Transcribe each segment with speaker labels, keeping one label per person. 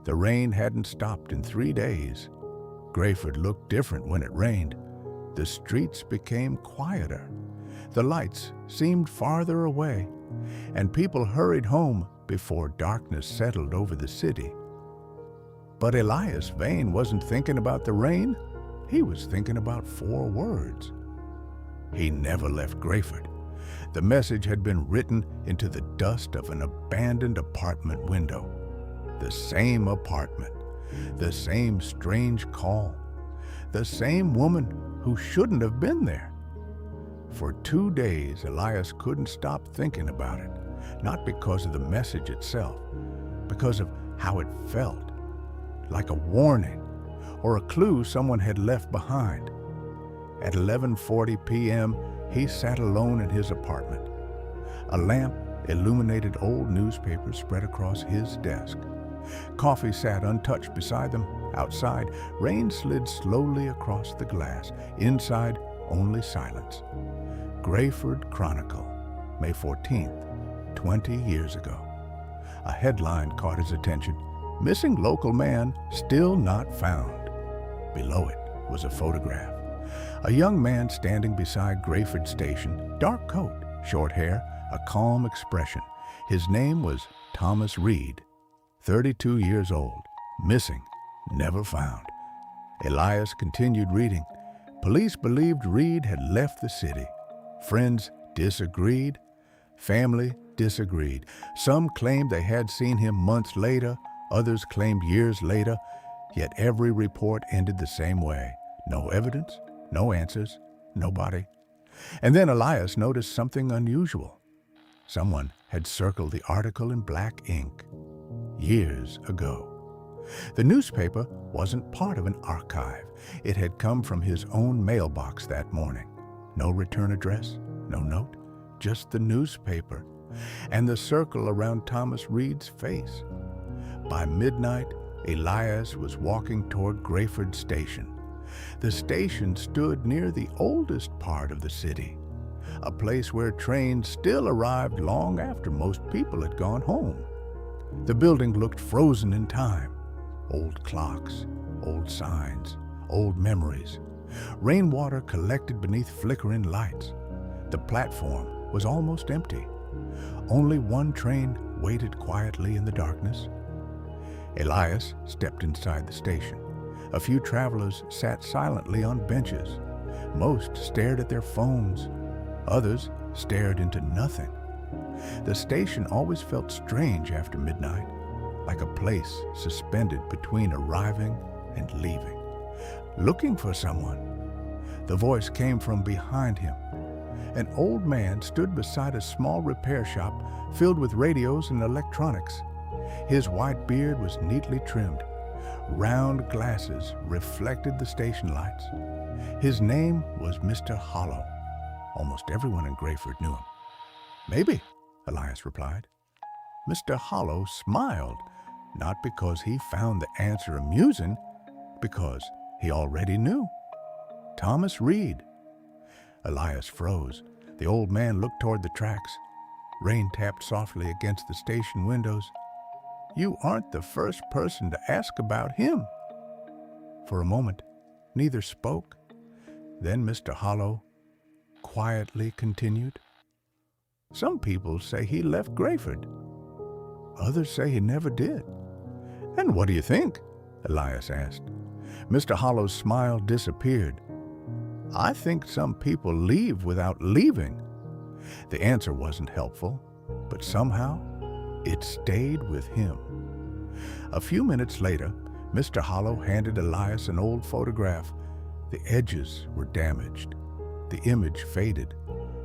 Speaker 1: The rain hadn't stopped in 3 days. Greyford looked different when it rained. The streets became quieter. The lights seemed farther away, and people hurried home before darkness settled over the city. But Elias Vane wasn't thinking about the rain. He was thinking about 4 words. He never left Greyford. The message had been written into the dust of an abandoned apartment window. The same apartment, the same strange call, the same woman who shouldn't have been there. For 2 days, Elias couldn't stop thinking about it, not because of the message itself, because of how it felt, like a warning or a clue someone had left behind. At 11:40 p.m., he sat alone in his apartment. A lamp illuminated old newspapers spread across his desk. Coffee sat untouched beside them. Outside, rain slid slowly across the glass. Inside, only silence. Greyford Chronicle, May 14th, 20 years ago. A headline caught his attention. Missing local man still not found. Below it was a photograph. A young man standing beside Greyford Station, dark coat, short hair, a calm expression. His name was Thomas Reed, 32 years old, missing, never found. Elias continued reading. Police believed Reed had left the city. Friends disagreed. Family disagreed. Some claimed they had seen him months later. Others claimed years later. Yet every report ended the same way. No evidence, no answers, nobody. And then Elias noticed something unusual. Someone had circled the article in black ink. Years ago. The newspaper wasn't part of an archive. It had come from his own mailbox that morning. No return address, no note, just the newspaper and the circle around Thomas Reed's face. By midnight, Elias was walking toward Greyford Station. The station stood near the oldest part of the city, a place where trains still arrived long after most people had gone home. The building looked frozen in time. Old clocks, old signs, old memories. Rainwater collected beneath flickering lights. The platform was almost empty. Only one train waited quietly in the darkness. Elias stepped inside the station. A few travelers sat silently on benches. Most stared at their phones. Others stared into nothing. The station always felt strange after midnight, like a place suspended between arriving and leaving. Looking for someone. The voice came from behind him. An old man stood beside a small repair shop filled with radios and electronics. His white beard was neatly trimmed. Round glasses reflected the station lights. His name was Mr. Hollow. Almost everyone in Greyford knew him. Maybe, Elias replied. Mr. Hollow smiled, not because he found the answer amusing, because he already knew. Thomas Reed. Elias froze. The old man looked toward the tracks. Rain tapped softly against the station windows. You aren't the first person to ask about him. For a moment, neither spoke. Then Mr. Hollow quietly continued. Some people say he left Greyford. Others say he never did. And what do you think? Elias asked. Mr. Hollow's smile disappeared. I think some people leave without leaving. The answer wasn't helpful, but somehow it stayed with him. A few minutes later, Mr. Hollow handed Elias an old photograph. The edges were damaged. The image faded.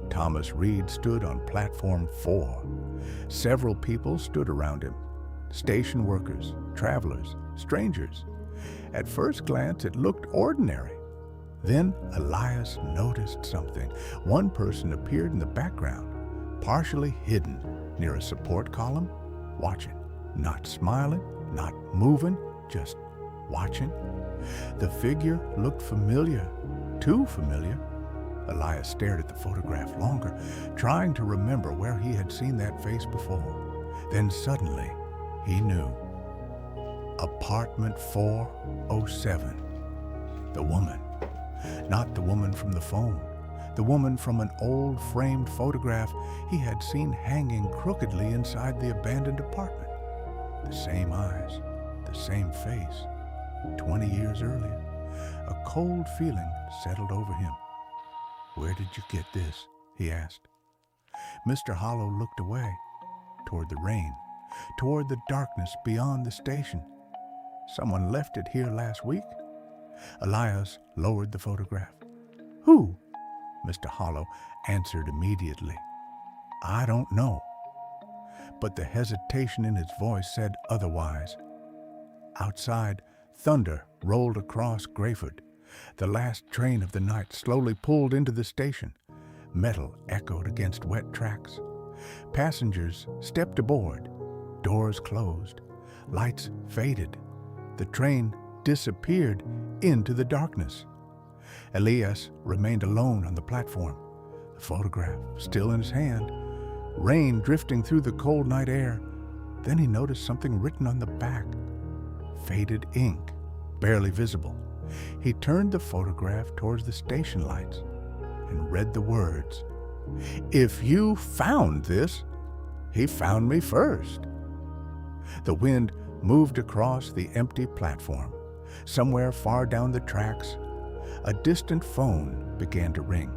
Speaker 1: Thomas Reed stood on platform 4. Several people stood around him. Station workers, travelers, strangers. At first glance, it looked ordinary. Then Elias noticed something. One person appeared in the background, partially hidden near a support column, watching, not smiling, not moving, just watching. The figure looked familiar, too familiar. Elias stared at the photograph longer, trying to remember where he had seen that face before. Then suddenly, he knew. Apartment 407. The woman. Not the woman from the phone. The woman from an old framed photograph he had seen hanging crookedly inside the abandoned apartment. The same eyes, the same face. 20 years earlier, a cold feeling settled over him. "Where did you get this?" he asked. Mr. Hollow looked away, toward the rain, toward the darkness beyond the station. "Someone left it here last week." Elias lowered the photograph. "Who?" Mr. Hollow answered immediately. "I don't know." But the hesitation in his voice said otherwise. Outside, thunder rolled across Greyford. The last train of the night slowly pulled into the station. Metal echoed against wet tracks. Passengers stepped aboard. Doors closed. Lights faded. The train disappeared into the darkness. Elias remained alone on the platform, the photograph still in his hand, rain drifting through the cold night air. Then he noticed something written on the back, faded ink, barely visible. He turned the photograph towards the station lights and read the words, "If you found this, he found me first." The wind moved across the empty platform. Somewhere far down the tracks, a distant phone began to ring.